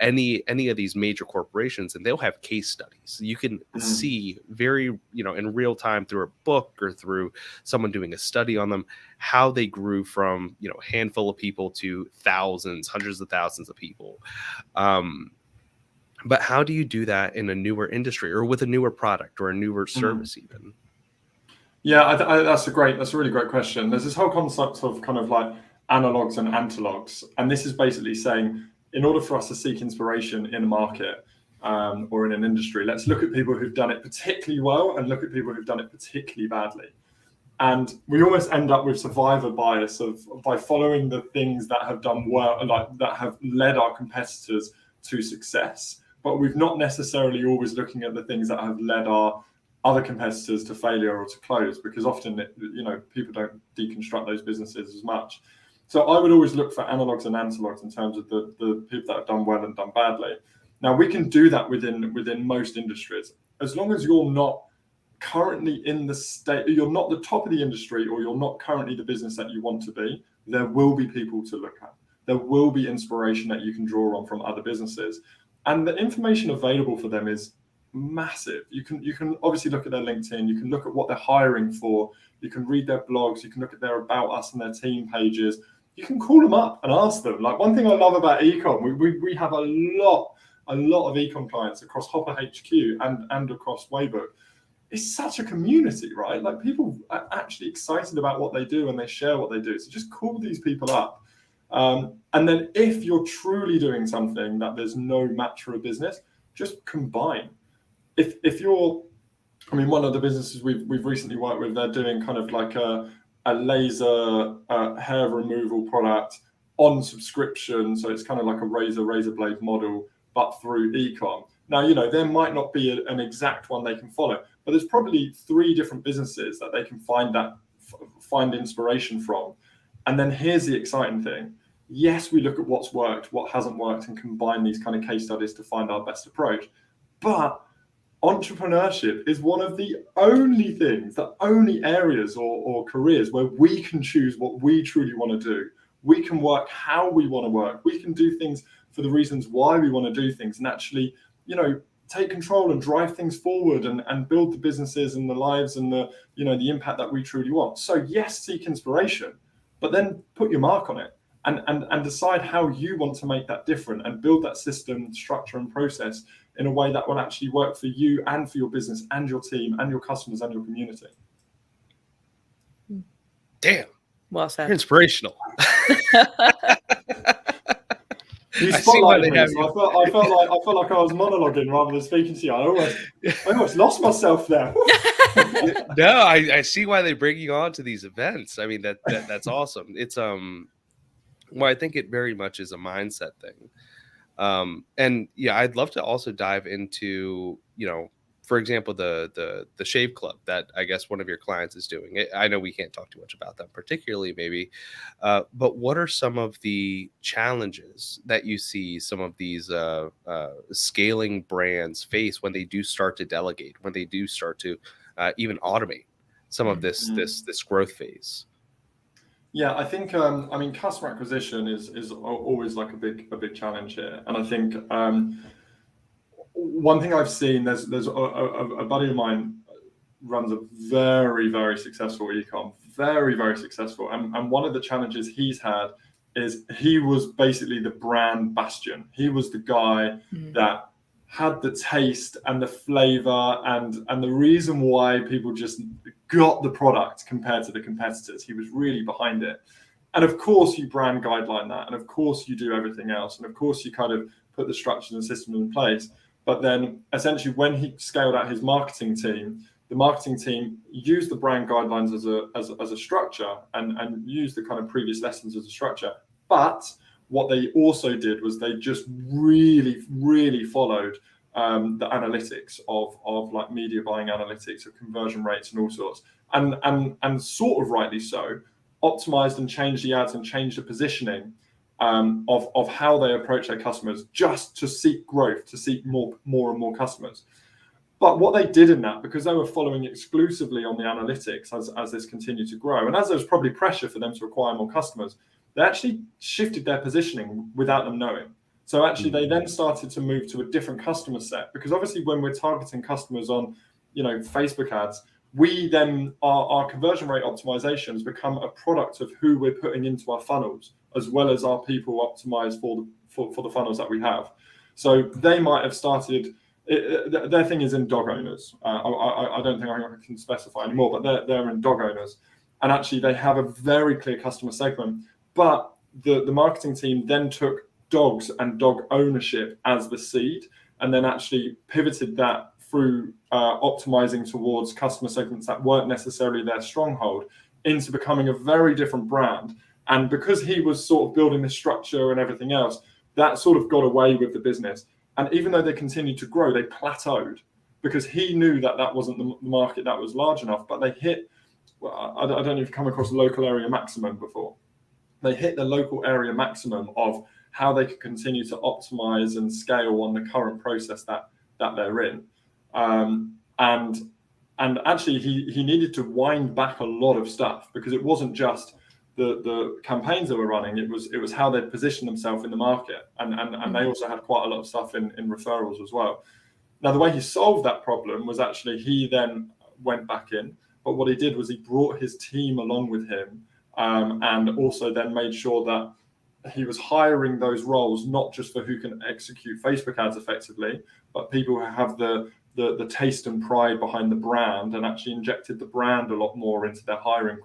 any of these major corporations, and they'll have case studies. You can see very, in real time through a book or through someone doing a study on them, how they grew from, a handful of people to thousands, hundreds of thousands of people. But how do you do that in a newer industry or with a newer product or a newer service even? Yeah, that's a really great question. There's this whole concept of kind of like analogs and analogs. And this is basically saying, in order for us to seek inspiration in a market or in an industry, let's look at people who've done it particularly well and look at people who've done it particularly badly. And we almost end up with survivor bias by following the things that have done well, like that have led our competitors to success. But we've not necessarily always looking at the things that have led our other competitors to failure or to close, because often, people don't deconstruct those businesses as much. So I would always look for analogs and analogs in terms of the people that have done well and done badly. Now, we can do that within most industries. As long as you're not currently in the state, you're not the top of the industry, or you're not currently the business that you want to be, there will be people to look at. There will be inspiration that you can draw on from other businesses. And the information available for them is massive. You can obviously look at their LinkedIn, you can look at what they're hiring for, you can read their blogs, you can look at their About Us and their team pages. You can call them up and ask them. Like, one thing I love about ecom, we have a lot of ecom clients across Hopper HQ and across Waybook. It's such a community, right? Like, people are actually excited about what they do and they share what they do. So just call these people up. And then if you're truly doing something that there's no match for a business, just combine. If you're, one of the businesses we've recently worked with, they're doing kind of like a laser hair removal product on subscription. So it's kind of like a razor blade model, but through ecom. Now, there might not be an exact one they can follow, but there's probably 3 different businesses that they can find inspiration from. And then here's the exciting thing. Yes, we look at what's worked, what hasn't worked, and combine these kind of case studies to find our best approach. But entrepreneurship is one of the only things, the only areas or careers where we can choose what we truly want to do. We can work how we want to work. We can do things for the reasons why we want to do things, and actually, take control and drive things forward and build the businesses and the lives and the impact that we truly want. So yes, seek inspiration, but then put your mark on it and decide how you want to make that different and build that system, structure, and process in a way that will actually work for you and for your business and your team and your customers and your community. Damn. Well said. You're inspirational. You spotlighted me, so I felt like I was monologuing rather than speaking to you. I almost lost myself there. No, I see why they bring you on to these events. I mean, that's awesome. It's I think it very much is a mindset thing. And yeah, I'd love to also dive into, for example, the shave club that I guess one of your clients is doing. I know we can't talk too much about them particularly, maybe, but what are some of the challenges that you see some of these scaling brands face when they do start to delegate, when they do start to even automate some of this growth phase? Yeah, I think customer acquisition is always like a big challenge here, and I think one thing I've seen, there's a buddy of mine runs a very, very successful ecom, very, very successful, and one of the challenges he's had is he was basically the brand bastion. He was the guy that had the taste and the flavor and the reason why people just got the product compared to the competitors. He was really behind it. And of course you brand guideline that, and of course you do everything else, and of course you kind of put the structures and systems in place. But then essentially when he scaled out his marketing team, the marketing team used the brand guidelines as a structure and used the kind of previous lessons as a structure. But what they also did was they just really, really followed the analytics of like media buying analytics, of conversion rates and all sorts, and sort of rightly so, optimized and changed the ads and changed the positioning of how they approach their customers, just to seek growth, to seek more and more customers. But what they did in that, because they were following exclusively on the analytics as this continued to grow, and as there was probably pressure for them to acquire more customers, they actually shifted their positioning without them knowing. So actually they then started to move to a different customer set, because obviously when we're targeting customers on, Facebook ads, we then, our conversion rate optimizations become a product of who we're putting into our funnels, as well as our people optimized for the funnels that we have. So they might have started, their thing is in dog owners. I don't think I can specify anymore, but they're in dog owners. And actually they have a very clear customer segment, but the marketing team then took dogs and dog ownership as the seed, and then actually pivoted that through optimizing towards customer segments that weren't necessarily their stronghold into becoming a very different brand. And because he was sort of building the structure and everything else, that sort of got away with the business. And even though they continued to grow, they plateaued. because he knew that that wasn't the market that was large enough, but they hit, well, I don't know if you've come across a local area maximum before. They hit the local area maximum of how they could continue to optimize and scale on the current process that they're in. And actually he needed to wind back a lot of stuff, because it wasn't just the campaigns that were running, it was how they'd positioned themselves in the market, and they also had quite a lot of stuff in referrals as well. Now, the way he solved that problem was actually he then went back in, but what he did was he brought his team along with him, and also then made sure that he was hiring those roles, not just for who can execute Facebook ads effectively, but people who have the taste and pride behind the brand, and actually injected the brand a lot more into their hiring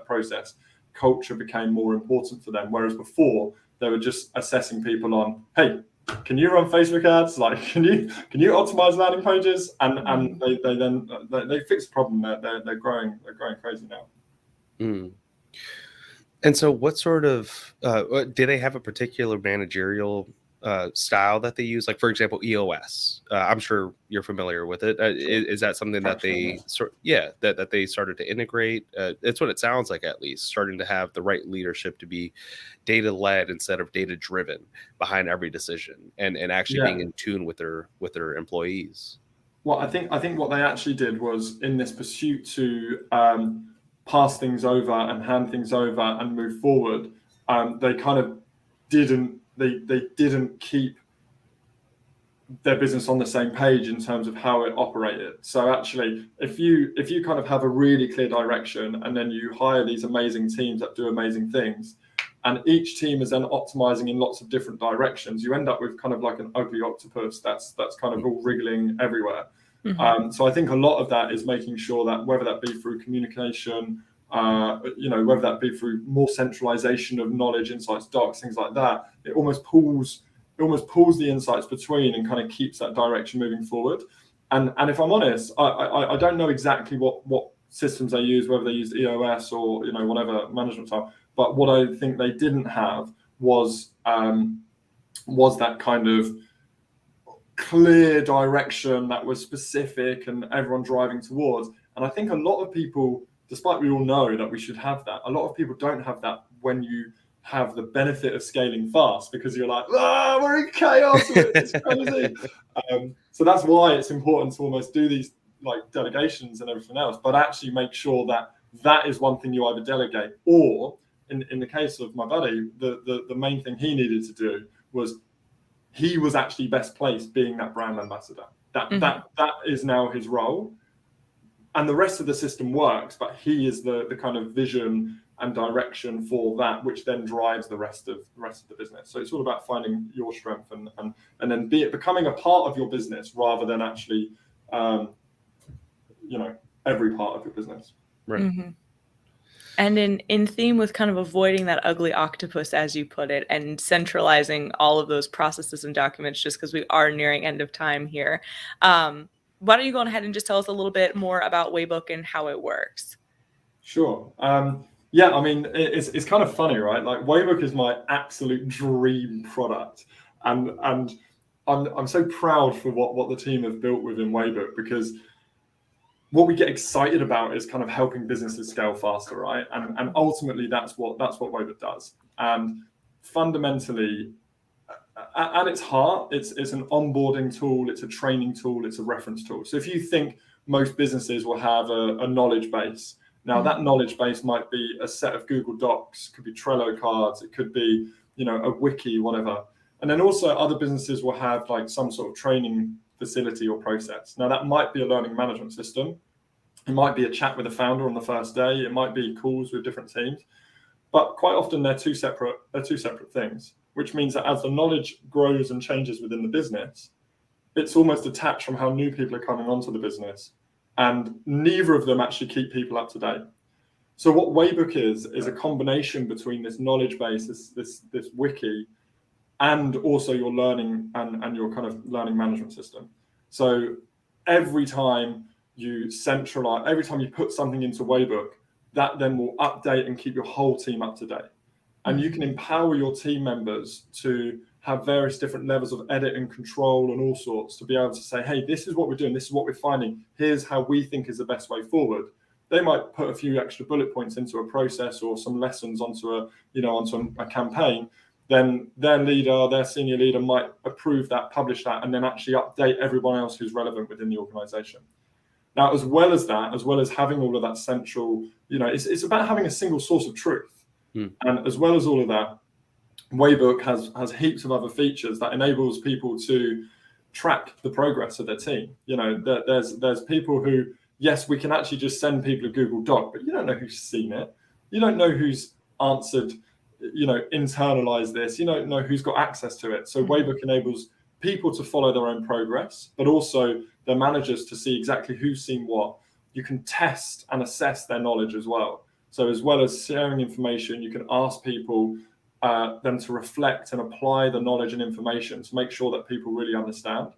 process. Culture became more important for them, whereas before they were just assessing people on, hey, can you run Facebook ads? Like, can you optimize landing pages? And they fixed the problem. They're growing crazy now. Mm. And so what sort of do they have a particular managerial style that they use? Like, for example, EOS. I'm sure you're familiar with it. Is that something that they that they started to integrate? It's what it sounds like, at least, starting to have the right leadership to be data led instead of data driven behind every decision, and actually being in tune with their employees. Well, I think what they actually did was, in this pursuit to pass things over and hand things over and move forward, they kind of didn't keep their business on the same page in terms of how it operated. So actually, if you kind of have a really clear direction, and then you hire these amazing teams that do amazing things, and each team is then optimizing in lots of different directions, you end up with kind of like an ugly octopus that's kind of all wriggling everywhere. So I think a lot of that is making sure that, whether that be through communication, whether that be through more centralization of knowledge, insights, docs, things like that, it almost pulls the insights between and kind of keeps that direction moving forward. And if I'm honest, I don't know exactly what systems they use, whether they used EOS or whatever management style. But what I think they didn't have was that kind of clear direction that was specific and everyone driving towards. And I think a lot of people, despite we all know that we should have that, a lot of people don't have that when you have the benefit of scaling fast, because you're like, we're in chaos, it's crazy. So that's why it's important to almost do these like delegations and everything else, but actually make sure that is one thing you either delegate, or in the case of my buddy, the main thing he needed to do was, he was actually best placed being that brand ambassador. That is now his role, and the rest of the system works, but he is the kind of vision and direction for that, which then drives the rest of the business. So it's all about finding your strength and then becoming a part of your business, rather than actually every part of your business. Right. Mm-hmm. And in theme with kind of avoiding that ugly octopus, as you put it, and centralizing all of those processes and documents, just because we are nearing end of time here, why don't you go ahead and just tell us a little bit more about Waybook and how it works? Sure. I mean, it's kind of funny, right? Like, Waybook is my absolute dream product, and I'm so proud for what the team have built within Waybook, because what we get excited about is kind of helping businesses scale faster, right? And ultimately, that's what Waybook does. And fundamentally, at its heart, it's an onboarding tool, it's a training tool, it's a reference tool. So if you think most businesses will have a knowledge base, now that knowledge base might be a set of Google Docs, could be Trello cards, it could be a wiki, whatever. And then also other businesses will have like some sort of training facility or process. Now that might be a learning management system. It might be a chat with the founder on the first day. It might be calls with different teams. But quite often they're two separate things, which means that as the knowledge grows and changes within the business, it's almost detached from how new people are coming onto the business. And neither of them actually keep people up to date. So what Waybook is a combination between this knowledge base, this wiki, and also your learning and your kind of learning management system. So every time you put something into Waybook, that then will update and keep your whole team up to date. And you can empower your team members to have various different levels of edit and control and all sorts to be able to say, hey, this is what we're doing, this is what we're finding, here's how we think is the best way forward. They might put a few extra bullet points into a process or some lessons onto a campaign. Then their senior leader might approve that, publish that, and then actually update everyone else who's relevant within the organization. Now, as well as having all of that central, it's about having a single source of truth. And as well as all of that, Waybook has heaps of other features that enables people to track the progress of their team. There's people who, yes, we can actually just send people a Google Doc, but you don't know who's seen it. You don't know who's answered, internalized this. You don't know who's got access to it. So Waybook enables people to follow their own progress, but also their managers to see exactly who's seen what. You can test and assess their knowledge as well. So as well as sharing information, you can ask people them to reflect and apply the knowledge and information to make sure that people really understand.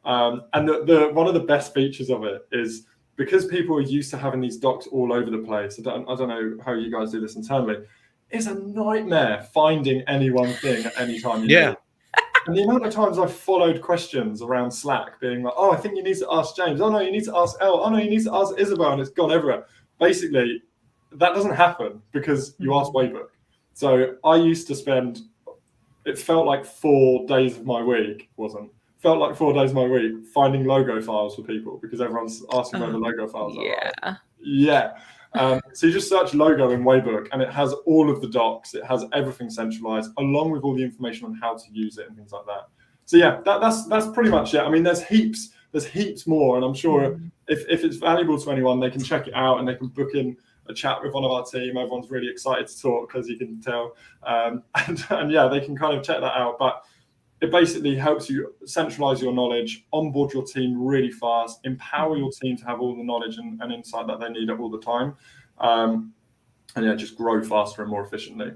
And one of the best features of it is, because people are used to having these docs all over the place. I don't know how you guys do this internally. It's a nightmare finding any one thing at any time. You need. And the amount of times I've followed questions around Slack being like, oh, I think you need to ask James. Oh, no, you need to ask Elle. Oh, no, you need to ask Isabel. And it's gone everywhere. Basically, that doesn't happen because you ask Waybook. So I used to spend, it felt like 4 days of my week, felt like 4 days of my week finding logo files for people because everyone's asking where the logo files are. Yeah. So you just search logo in Waybook and it has all of the docs. It has everything centralized along with all the information on how to use it and things like that. So yeah, that's pretty much it. I mean, there's heaps more, and I'm sure if it's valuable to anyone, they can check it out and they can book in a chat with one of our team. Everyone's really excited to talk, as you can tell. And yeah, they can kind of check that out. But it basically helps you centralize your knowledge, onboard your team really fast, empower your team to have all the knowledge and insight that they need at all the time. And yeah, just grow faster and more efficiently.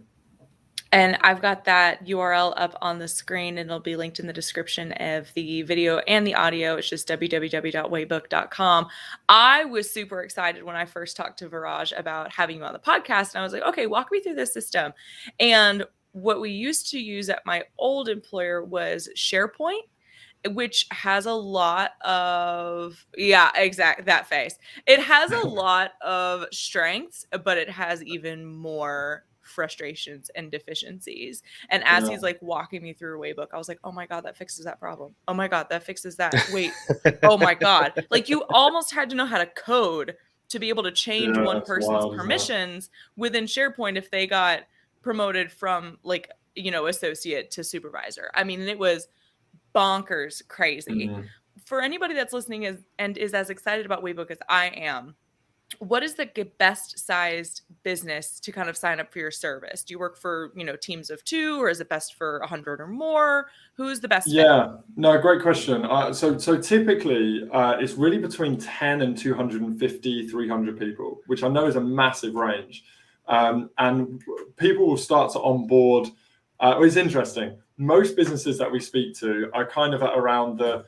And I've got that URL up on the screen, and it'll be linked in the description of the video and the audio. It's just www.waybook.com. I was super excited when I first talked to Viraj about having you on the podcast. And I was like, okay, walk me through this system. And what we used to use at my old employer was SharePoint, which has a lot of, that face. It has a lot of strengths, but it has even more frustrations and deficiencies. And as he's like walking me through Waybook, I was like, oh my God, that fixes that problem. Oh my God, that fixes that. Wait, oh my God. Like, you almost had to know how to code to be able to change one person's permissions within SharePoint if they got promoted from associate to supervisor. I mean, it was bonkers crazy. For anybody that's listening and is as excited about Waybook as I am, what is the best sized business to kind of sign up for your service? Do you work for, teams of 2, or is it best for 100 or more? Who's the best? Yeah, no, great question. So typically it's really between 10 and 250, 300 people, which I know is a massive range. And people will start to onboard. It's interesting. Most businesses that we speak to are kind of at around the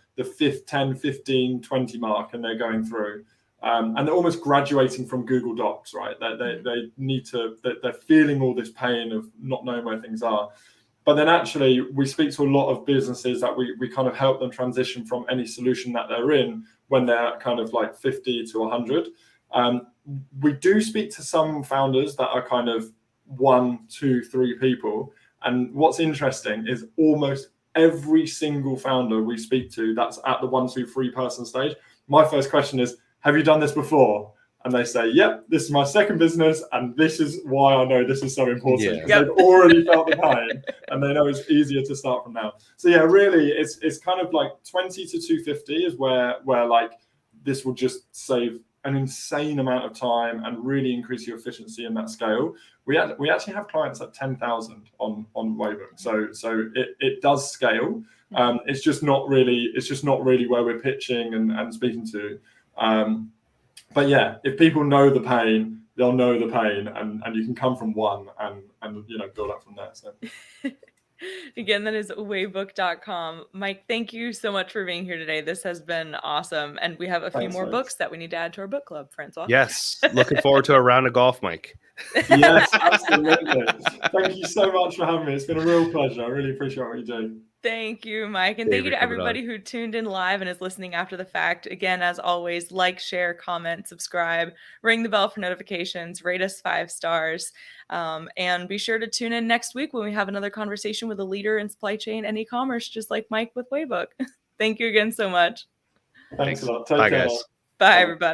10, 15, 20 mark, and they're going through. And they're almost graduating from Google Docs, right? They need to, they're feeling all this pain of not knowing where things are. But then actually, we speak to a lot of businesses that we kind of help them transition from any solution that they're in when they're kind of like 50 to 100. We do speak to some founders that are kind of 1, 2, 3 people. And what's interesting is almost every single founder we speak to that's at the 1, 2, 3 person stage, my first question is, have you done this before? And they say, yep, this is my second business, and this is why I know this is so important. They've already felt the pain, and they know it's easier to start from now. So yeah, really, it's kind of like 20 to 250 is where like this will just save an insane amount of time and really increase your efficiency in that scale. We actually have clients at 10,000 on Waybook, so it does scale. It's just not really where we're pitching and speaking to. But yeah, if people know the pain, they'll know the pain, and you can come from one and build up from there. So again, that is waybook.com. Mike, thank you so much for being here today. This has been awesome, and we have a few more books that we need to add to our book club, Francois. Yes, looking forward to a round of golf, Mike. Yes, absolutely. Thank you so much for having me. It's been a real pleasure. I really appreciate what you do. Thank you, Mike. And thank you to everybody who tuned in live and is listening after the fact. Again, as always, like, share, comment, subscribe, ring the bell for notifications, rate us 5 stars. And be sure to tune in next week when we have another conversation with a leader in supply chain and e-commerce, just like Mike with Waybook. Thank you again so much. Thanks a lot. Take care. Guys. Bye, everybody.